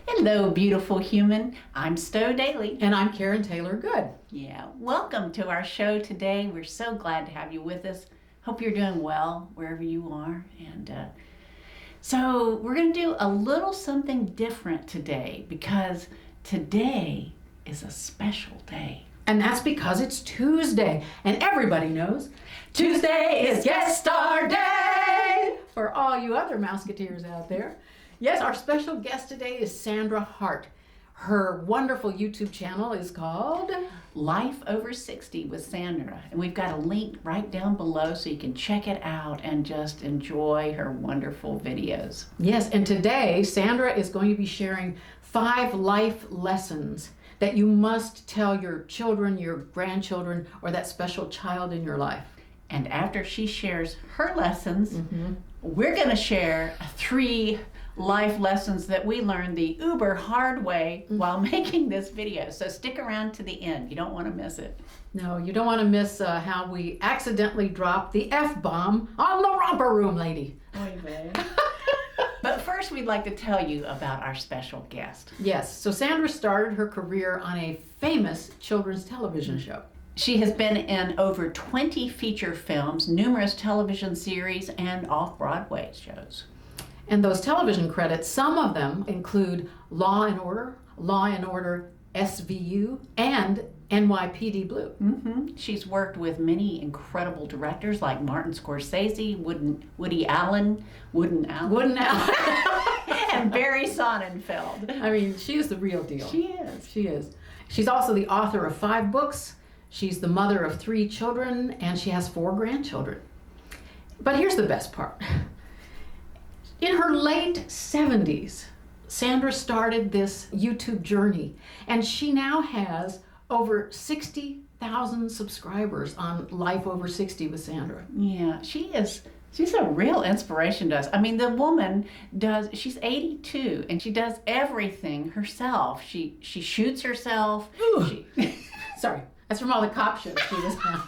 Hello, beautiful human. I'm Stowe Dailey. And I'm Karen Taylor Good. Yeah, welcome to our show today. We're so glad to have you with us. Hope you're doing well wherever you are. And so we're going to do a little something different today because today is a special day. And that's because it's Tuesday. And everybody knows Tuesday is Guest Star Day! For all you other Mouseketeers out there. Yes, our special guest today is Sandra Hart. Her wonderful YouTube channel is called Life Over 60 with Sandra. And we've got a link right down below so you can check it out and just enjoy her wonderful videos. Yes, and today Sandra is going to be sharing 5 life lessons that you must tell your children, your grandchildren, or that special child in your life. And after she shares her lessons, we're going to share 3 life lessons that we learned the uber hard way while making this video. So stick around to the end. You don't want to miss it. No, you don't want to miss how we accidentally dropped the F-bomb on the romper room lady. But first, we'd like to tell you about our special guest. Yes, so Sandra started her career on a famous children's television show. She has been in over 20 feature films, numerous television series, and off-Broadway shows. And those television credits, some of them include Law and Order SVU, and NYPD Blue. She's worked with many incredible directors like Martin Scorsese, Woody Allen, and Barry Sonnenfeld. I mean, she is the real deal. She is. She is. She's also the author of 5 books. She's the mother of 3 children, and she has 4 grandchildren. But here's the best part. In her late 70s, Sandra started this YouTube journey, and she now has over 60,000 subscribers on Life Over 60 with Sandra. Yeah, she's a real inspiration to us. I mean, the woman she's 82, and she does everything herself. She shoots herself. Sorry, that's from all the cop shows she does now.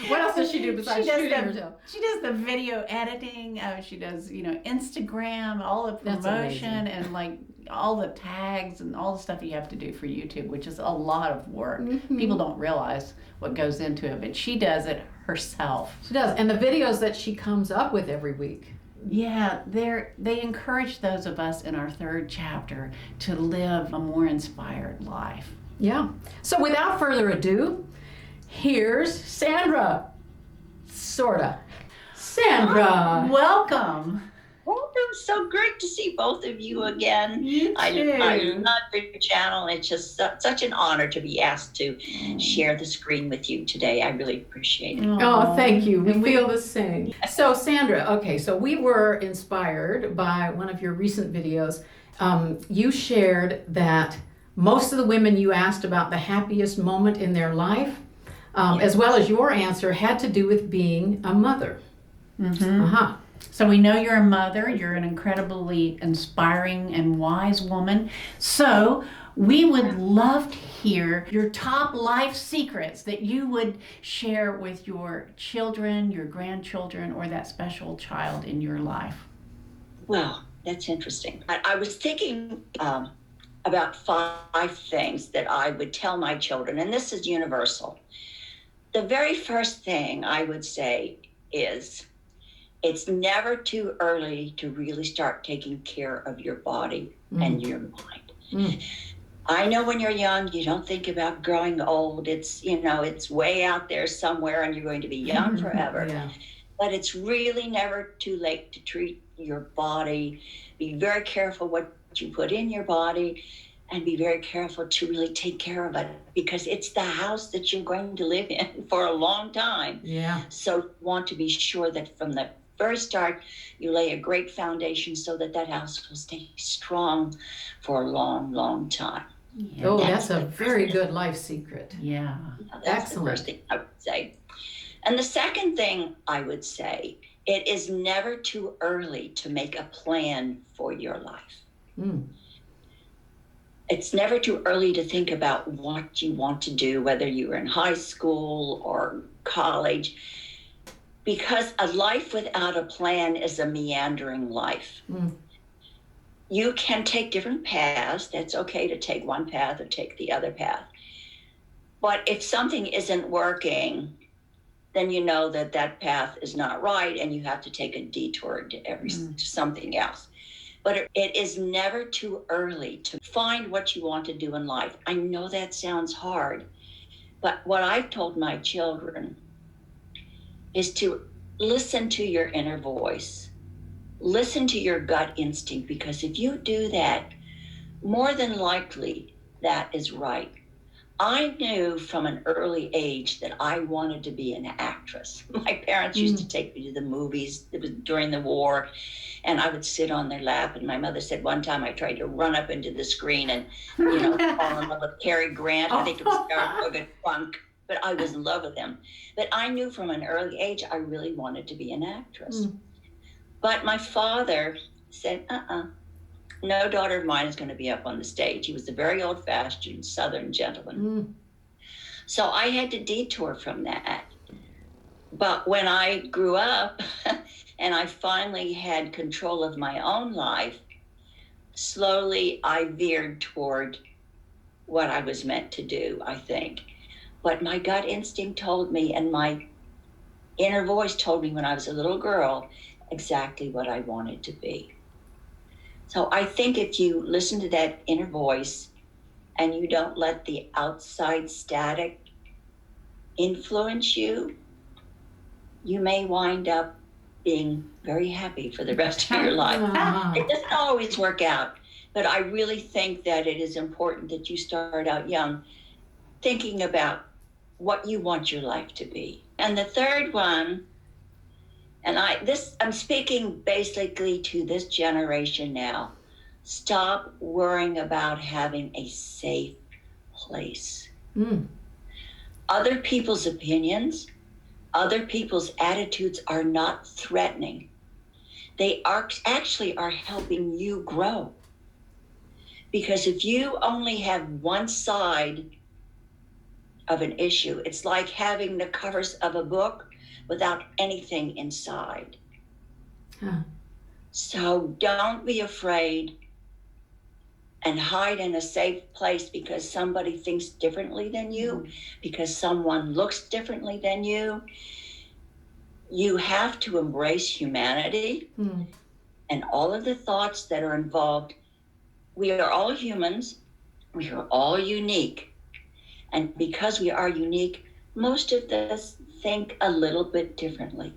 What else does she do besides shooting herself? She does the video editing. She does, Instagram, all the promotion, and like all the tags and all the stuff you have to do for YouTube, which is a lot of work. People don't realize what goes into it, but she does it herself. She does, and the videos that she comes up with every week. Yeah, they encourage those of us in our 3rd chapter to live a more inspired life. Yeah. So without further ado, here's Sandra. Sorta. Sandra. Welcome. Welcome. So great to see both of you again. You too. I love your channel. It's just such an honor to be asked to share the screen with you today. I really appreciate it. Oh, thank you. We feel the same. So Sandra, okay, so we were inspired by one of your recent videos. You shared that most of the women you asked about the happiest moment in their life, as well as your answer, had to do with being a mother. So we know you're a mother. You're an incredibly inspiring and wise woman. So we would love to hear your top life secrets that you would share with your children, your grandchildren, or that special child in your life. Well, that's interesting. I was thinking about 5 things that I would tell my children, and this is universal. The very first thing I would say is, it's never too early to really start taking care of your body and your mind. I know when you're young, you don't think about growing old. It's, it's way out there somewhere and you're going to be young forever. Yeah. But it's really never too late to treat your body. Be very careful what you put in your body, and be very careful to really take care of it, because it's the house that you're going to live in for a long time. Yeah. So you want to be sure that from the very start, you lay a great foundation so that house will stay strong for a long, long time. Yeah. Oh, that's a very good life secret. Yeah. That's Excellent. the first thing I would say. And the second thing I would say, it is never too early to make a plan for your life. It's never too early to think about what you want to do, whether you're in high school or college. Because a life without a plan is a meandering life. you can take different paths. That's okay to take one path or take the other path. But if something isn't working, then you know that that path is not right and you have to take a detour to something else. But it is never too early to find what you want to do in life. I know that sounds hard, but what I've told my children is to listen to your inner voice. Listen to your gut instinct, because if you do that, more than likely that is right. I knew from an early age that I wanted to be an actress. My parents used to take me to the movies. It was during the war, and I would sit on their lap. And my mother said one time I tried to run up into the screen and, fall in love with Cary Grant. I think it was Saratoga Funk, but I was in love with him. But I knew from an early age I really wanted to be an actress. But my father said, no daughter of mine is going to be up on the stage. He was a very old-fashioned Southern gentleman. So I had to detour from that. But when I grew up and I finally had control of my own life, slowly I veered toward what I was meant to do, I think. But my gut instinct told me, and my inner voice told me when I was a little girl, exactly what I wanted to be. So I think if you listen to that inner voice and you don't let the outside static influence you, you may wind up being very happy for the rest of your life. It doesn't always work out, but I really think that it is important that you start out young thinking about what you want your life to be. And the third one, and I'm speaking basically to this generation now. Stop worrying about having a safe place. Other people's opinions, other people's attitudes are not threatening. They actually are helping you grow. Because if you only have one side of an issue, it's like having the covers of a book without anything inside. So don't be afraid and hide in a safe place because somebody thinks differently than you, because someone looks differently than you. You have to embrace humanity and all of the thoughts that are involved. We are all humans. We are all unique. And because we are unique, most of us think a little bit differently.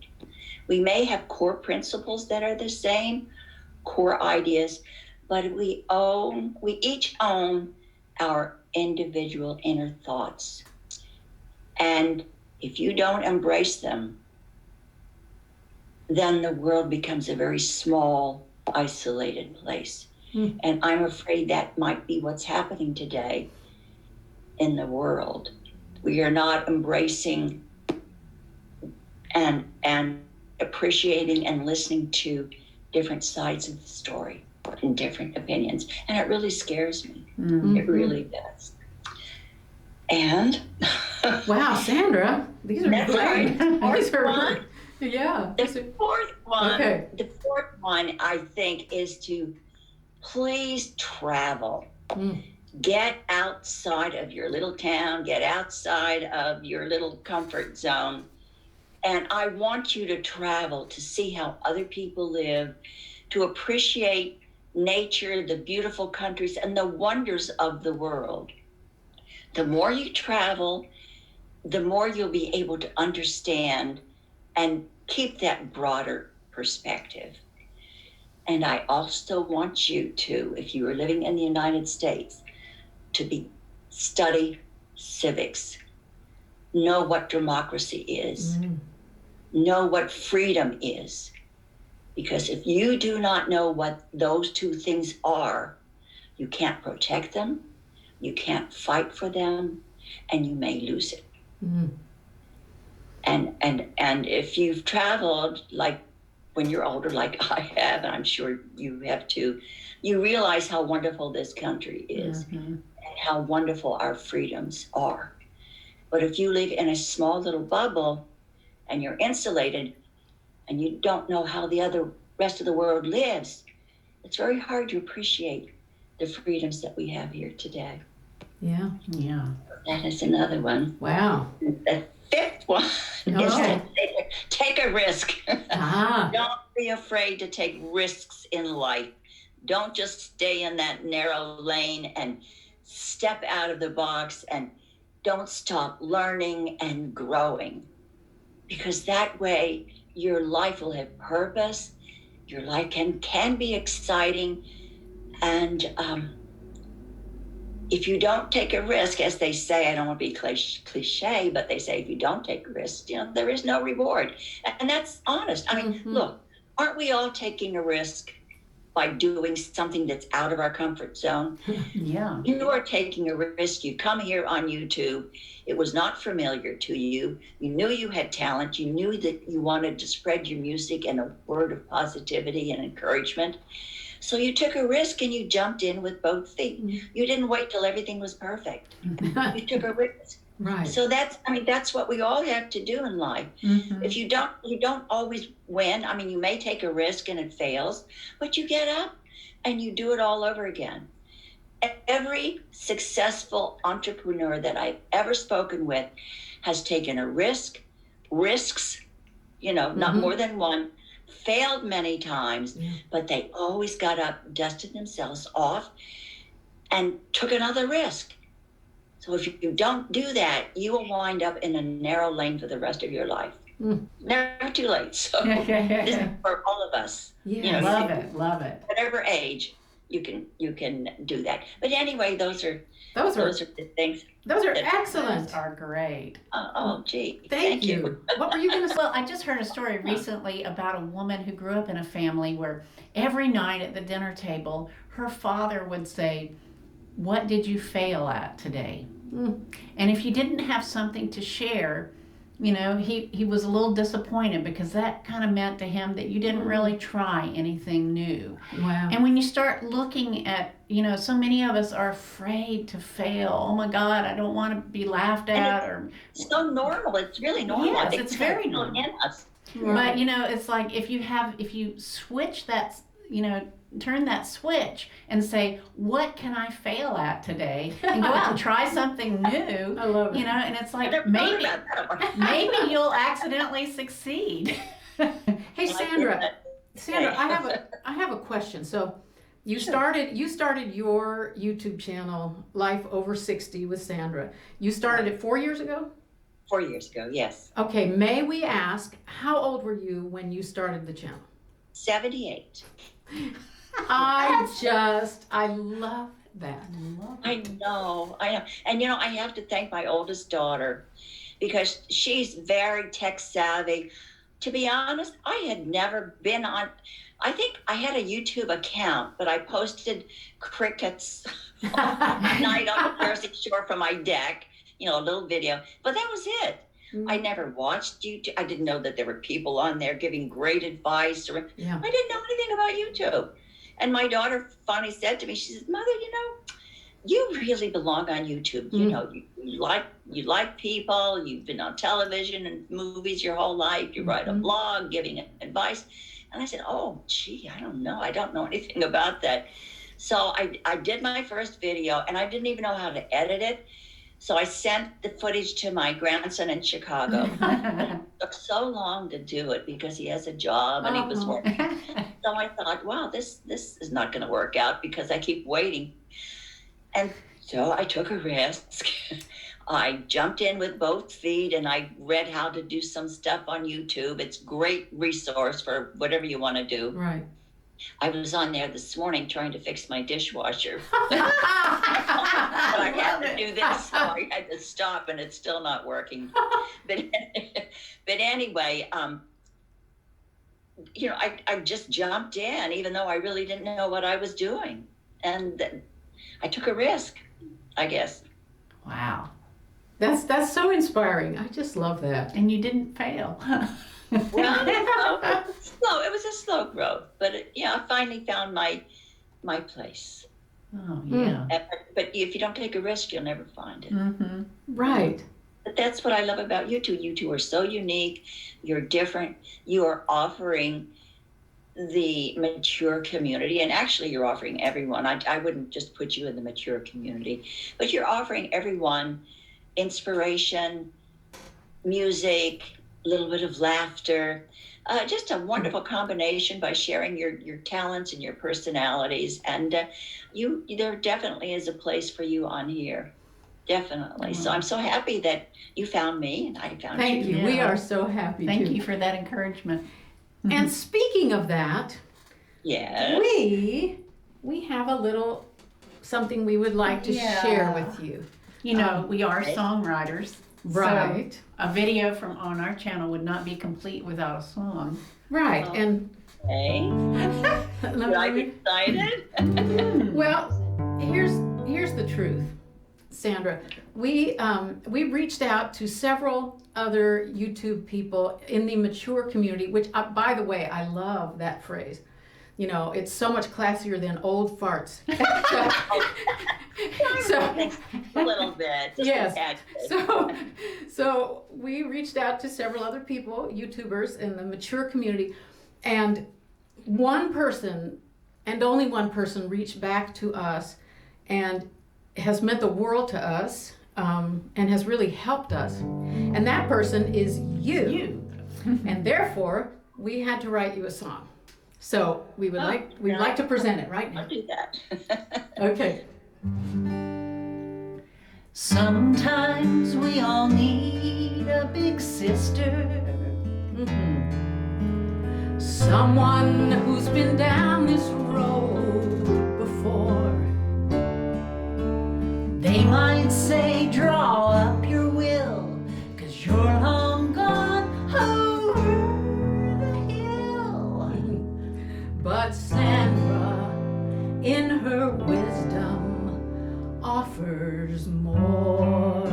We may have core principles that are the same, core ideas, but we each own our individual inner thoughts. And if you don't embrace them, then the world becomes a very small, isolated place. And I'm afraid that might be what's happening today in the world. We are not embracing and appreciating and listening to different sides of the story and different opinions. And it really scares me. It really does. And wow, Sandra, these are that's great. right. These are yeah. The fourth one, Okay. the fourth one I think is to please travel. Get outside of your little town, get outside of your little comfort zone. And I want you to travel to see how other people live, to appreciate nature, the beautiful countries, and the wonders of the world. The more you travel, the more you'll be able to understand and keep that broader perspective. And I also want you to, if you are living in the United States, to study civics, know what democracy is, know what freedom is. Because if you do not know what those two things are, you can't protect them, you can't fight for them, and you may lose it. And if you've traveled, like when you're older, like I have, and I'm sure you have too, you realize how wonderful this country is and how wonderful our freedoms are. But if you live in a small little bubble and you're insulated and you don't know how the rest of the world lives, it's very hard to appreciate the freedoms that we have here today. Yeah. Yeah. That is another one. Wow. The fifth one is to take a risk. Don't be afraid to take risks in life. Don't just stay in that narrow lane, and step out of the box, and don't stop learning and growing. Because that way your life will have purpose. Your life can be exciting. And if you don't take a risk, as they say, I don't want to be cliche, but they say if you don't take a risk, there is no reward. And that's honest. I mean, look, aren't we all taking a risk by doing something that's out of our comfort zone? Yeah. You are taking a risk. You come here on YouTube. It was not familiar to you. You knew you had talent. You knew that you wanted to spread your music and a word of positivity and encouragement. So you took a risk and you jumped in with both feet. You didn't wait till everything was perfect. You took a risk. Right. So that's what we all have to do in life. If you don't always win. I mean, you may take a risk and it fails, but you get up and you do it all over again. Every successful entrepreneur that I've ever spoken with has taken a risks, not more than one, failed many times, but they always got up, dusted themselves off, and took another risk. So if you don't do that, you will wind up in a narrow lane for the rest of your life. Never too late. So this is for all of us. Yeah, love it. Whatever age, you can do that. But anyway, those are the things. Those are excellent. Those are great. Oh, gee. Thank you. What were you going to say? Well, I just heard a story recently about a woman who grew up in a family where every night at the dinner table, her father would say, "What did you fail at today?" And if you didn't have something to share, he was a little disappointed, because that kind of meant to him that you didn't really try anything new. Wow. And when you start looking at, so many of us are afraid to fail. Oh my God, I don't want to be laughed at. It's so normal. It's really normal. Yes, it's very normal. In us. But it's like if you switch that, turn that switch and say, what can I fail at today? And go out and try something new. I love it. And it's like maybe you'll accidentally succeed. Hey, Sandra, I have a question. So you started your YouTube channel, Life Over 60 with Sandra. You started it 4 years ago? 4 years ago, yes. Okay, may we ask, how old were you when you started the channel? 78. I love that. I know. And I have to thank my oldest daughter, because she's very tech savvy. To be honest, I had never been on, I think I had a YouTube account, but I posted crickets at night on the Jersey Shore from my deck, a little video, but that was it. I never watched YouTube. I didn't know that there were people on there giving great advice. I didn't know anything about YouTube. And my daughter finally said to me, she said, "Mother, you really belong on YouTube. You like people. You've been on television and movies your whole life. You write a blog giving advice." And I said, "Oh, gee, I don't know. I don't know anything about that." So I did my first video, and I didn't even know how to edit it. So I sent the footage to my grandson in Chicago. It took so long to do it because he has a job and he was working. So I thought, wow, this is not going to work out because I keep waiting. And so I took a risk. I jumped in with both feet and I read how to do some stuff on YouTube. It's a great resource for whatever you want to do. Right. I was on there this morning trying to fix my dishwasher. But I had to do this, so I had to stop, and it's still not working. But anyway, I just jumped in, even though I really didn't know what I was doing. And I took a risk, I guess. Wow. That's so inspiring. I just love that. And you didn't fail. Well, it was a slow growth, but I finally found my place. Oh, yeah. But if you don't take a risk, you'll never find it. Mm-hmm. Right. But that's what I love about you two. You two are so unique. You're different. You are offering the mature community, and actually you're offering everyone, I wouldn't just put you in the mature community, but you're offering everyone inspiration, music, a little bit of laughter, just a wonderful combination by sharing your talents and your personalities. And there definitely is a place for you on here. Definitely. So I'm so happy that you found me and I found Thank you. Yeah. We are so happy Thank too. you for that encouragement. And speaking of that, Yes. we have a little something we would like to share with you. You know, we are right. songwriters. Right. So a video from on our channel would not be complete without a song. Right. Oh. And Okay. Should I be excited? well, here's the truth, Sandra. We reached out to several other YouTube people in the mature community, which, by the way, I love that phrase. You know, it's so much classier than old farts. So, A little bit. Just yes. a tad bit. So we reached out to several other people, YouTubers in the mature community, and one person, and only one person, reached back to us and has meant the world to us, and has really helped us. And that person is you. And therefore, we had to write you a song. So we'd like to present it right now. I'll do that. Okay. Sometimes we all need a big sister. Someone who's been down this road before. They might say, draw up your will, 'cause you're long gone over the hill. But Sandra, in her wisdom, offers more.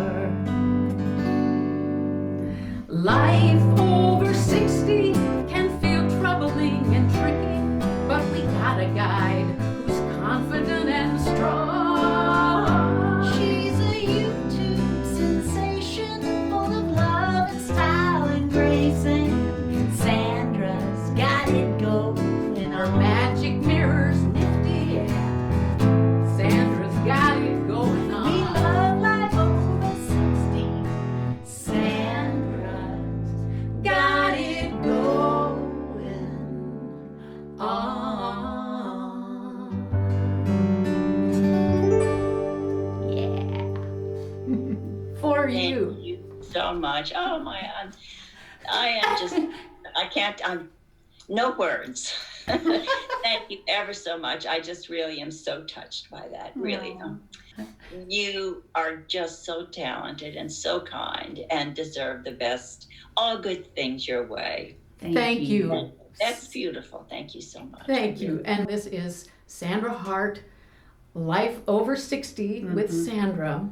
Life over 60 can feel troubling and tricky, but we got a guide who's confident and strong. She's a YouTube sensation, full of love and style and grace, and Sandra's got it going Her on. magic mirror's nifty. Sandra's got it going We on. love life over 60. Sandra's got it going on. Yeah. For Thank you. you so much. Oh my, I am just, I'm no words. Thank you ever so much. I just really am so touched by that. Really. You are just so talented and so kind and deserve the best, all good things your way. Thank you. That's beautiful. Thank you so much. Thank you. And this is Sandra Hart, Life Over 60 with Sandra.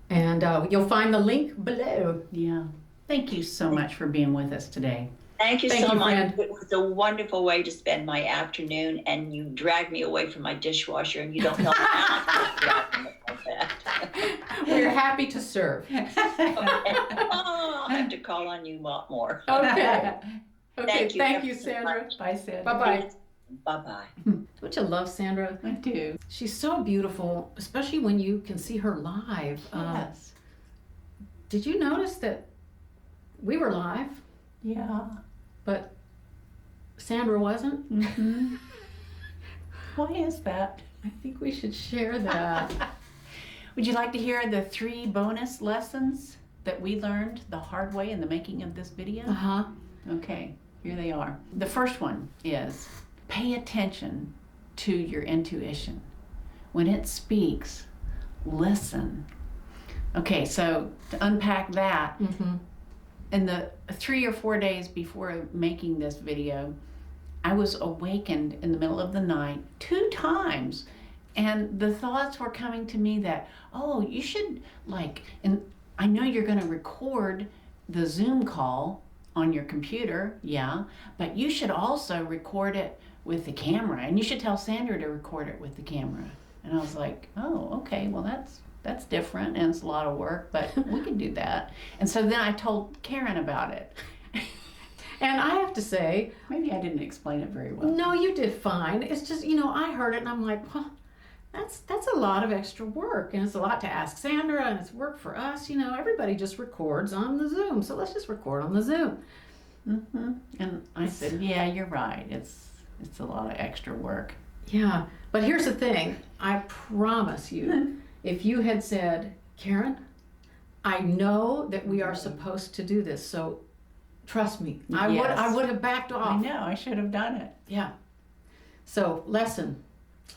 And you'll find the link below. Yeah. Thank you so much for being with us today. Thank you Thank so you, much. friend. It was a wonderful way to spend my afternoon, and you dragged me away from my dishwasher, and you don't know how to like that. We're happy to serve. Oh, I'll have to call on you a lot more. Okay. Okay. Thank you Thank ever you, so Sandra. much. Bye, Sid. Bye-bye. Bye-bye. Don't you love Sandra? I do. She's so beautiful, especially when you can see her live. Yes. Did you notice that we were live, Yeah. but Sandra wasn't? Mm-hmm. Why is that? I think we should share that. Would you like to hear the 3 bonus lessons that we learned the hard way in the making of this video? Uh-huh. Okay, here they are. The first one is pay attention to your intuition. When it speaks, listen. Okay, so to unpack that, Mm-hmm. in the 3 or 4 days before making this video, I was awakened in the middle of the night 2 times. And the thoughts were coming to me that, oh, you should and I know you're gonna record the Zoom call on your computer, yeah, but you should also record it with the camera, and you should tell Sandra to record it with the camera. And I was like, oh, okay, well that's different, and it's a lot of work, but we can do that. And so then I told Karen about it. And I have to say, Maybe I didn't explain it very well. no, you did fine. It's just, I heard it and I'm like, well, that's a lot of extra work, and it's a lot to ask Sandra, and it's work for us. Everybody just records on the Zoom, so let's just record on the Zoom. And I said, yeah, you're right. It's a lot of extra work. Yeah, but here's the thing. I promise you, if you had said, Karen, I know that we are supposed to do this, so trust me, I would have backed off. I know, I should have done it. Yeah. So, lesson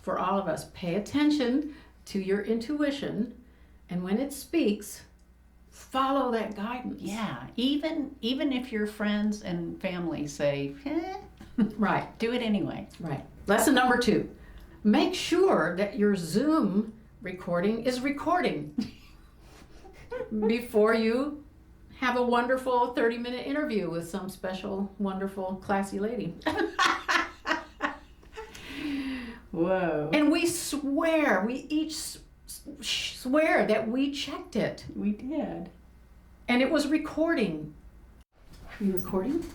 for all of us: pay attention to your intuition, and when it speaks, follow that guidance. Yeah, even if your friends and family say, Right. do it anyway. Right. Lesson number 2: make sure that your Zoom recording is recording before you have a wonderful 30-minute interview with some special, wonderful, classy lady. Whoa. And we each swear that we checked it. We did. And it was recording. Are you recording?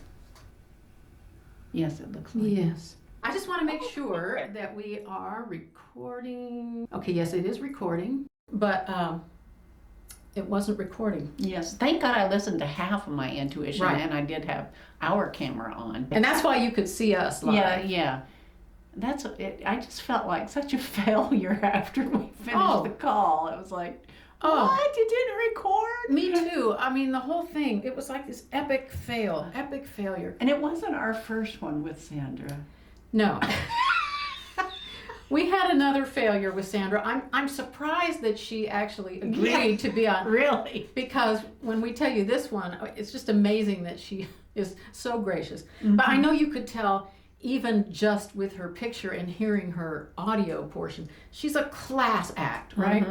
Yes, it looks like. Yes. I just want to make sure that we are recording. Okay, yes, it is recording, but it wasn't recording. Yes. Thank God I listened to half of my intuition, Right. and I did have our camera on. And that's why you could see us live. Yeah. That's it. I just felt like such a failure after we finished the call. It was like, what? You didn't record? Me too. I mean, the whole thing, it was like this epic failure. And it wasn't our first one with Sandra. No. We had another failure with Sandra. I'm surprised that she actually agreed to be on. Really? Because when we tell you this one, it's just amazing that she is so gracious. But I know you could tell, even just with her picture and hearing her audio portion, she's a class act, right?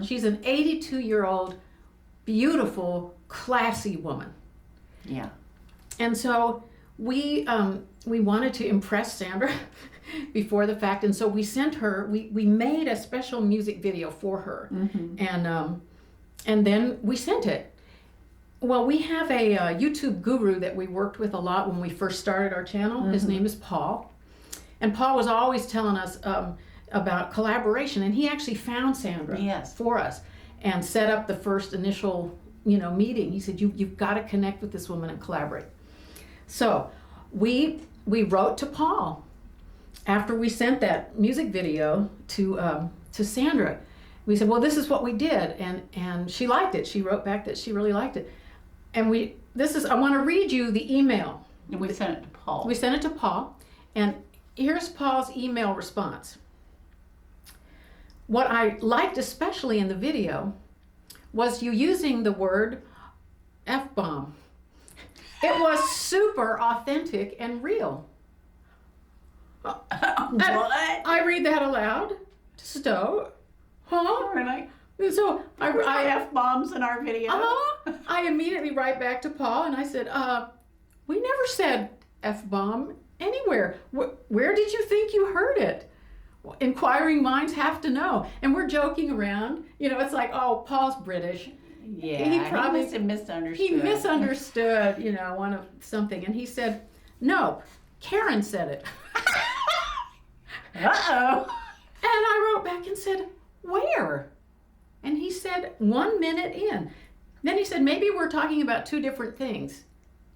She's an 82-year-old, beautiful, classy woman. Yeah. And so we wanted to impress Sandra before the fact, and so we sent her. We made a special music video for her, and then we sent it. Well, we have a YouTube guru that we worked with a lot when we first started our channel. His name is Paul, and Paul was always telling us about collaboration, and he actually found Sandra for us and set up the first initial meeting. He said, you've got to connect with this woman and collaborate. So we wrote to Paul after we sent that music video to Sandra. We said, well, this is what we did, and she liked it. She wrote back that she really liked it. And I want to read you the email. And we sent it to Paul. We sent it to Paul, and here's Paul's email response. What I liked especially in the video was you using the word F-bomb. It was super authentic and real. What? I read that aloud to Stowe. Huh? Really? So I F-bombs in our video. I immediately write back to Paul and I said, we never said F-bomb anywhere. Where did you think you heard it? Inquiring minds have to know. And we're joking around. It's like, oh, Paul's British. Yeah, he probably misunderstood. He misunderstood, one of something. And he said, no, Karen said it. Uh-oh. And I wrote back and said, where? And he said, 1 minute in. Then he said, maybe we're talking about two different things.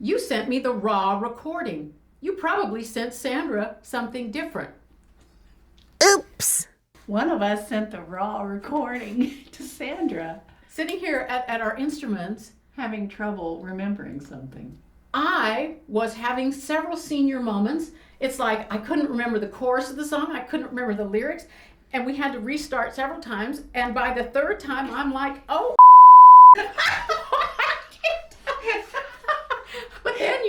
You sent me the raw recording. You probably sent Sandra something different. Oops. One of us sent the raw recording to Sandra. Sitting here at our instruments, having trouble remembering something. I was having several senior moments. It's like I couldn't remember the chorus of the song. I couldn't remember the lyrics. And we had to restart several times. And by the third time, I'm like, oh, but then,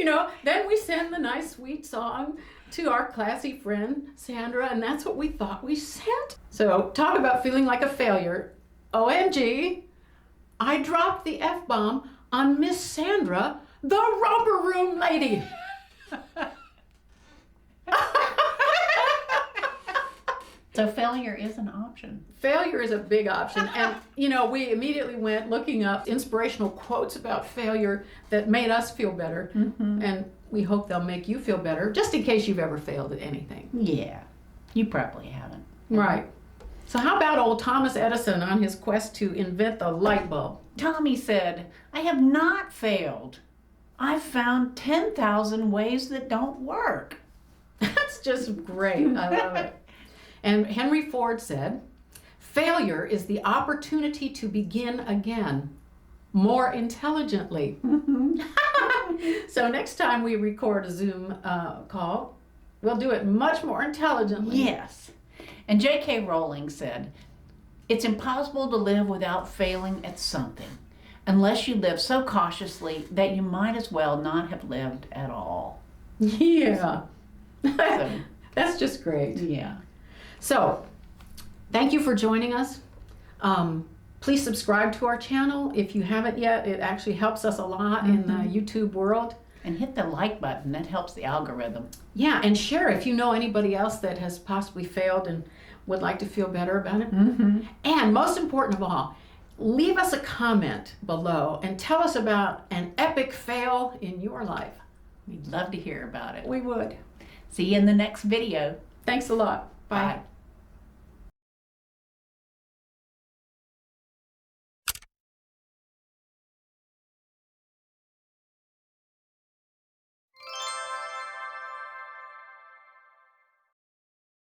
then we send the nice, sweet song to our classy friend, Sandra, and that's what we thought we sent. So talk about feeling like a failure. OMG, I dropped the F-bomb on Miss Sandra, the romper room lady. So failure is an option. Failure is a big option. And, we immediately went looking up inspirational quotes about failure that made us feel better. And we hope they'll make you feel better, just in case you've ever failed at anything. Yeah, you probably haven't. Right. So how about old Thomas Edison on his quest to invent the light bulb? Tommy said, I have not failed. I've found 10,000 ways that don't work. That's just great. I love it. And Henry Ford said, failure is the opportunity to begin again, more intelligently. So next time we record a Zoom call, we'll do it much more intelligently. Yes. And J.K. Rowling said, it's impossible to live without failing at something, unless you live so cautiously that you might as well not have lived at all. Yeah. So, That's just great. yeah. So, thank you for joining us. Please subscribe to our channel if you haven't yet. It actually helps us a lot in the YouTube world. And hit the like button. That helps the algorithm. Yeah, and share if you know anybody else that has possibly failed and would like to feel better about it. And most important of all, leave us a comment below and tell us about an epic fail in your life. We'd love to hear about it. We would. See you in the next video. Thanks a lot. Bye. Bye.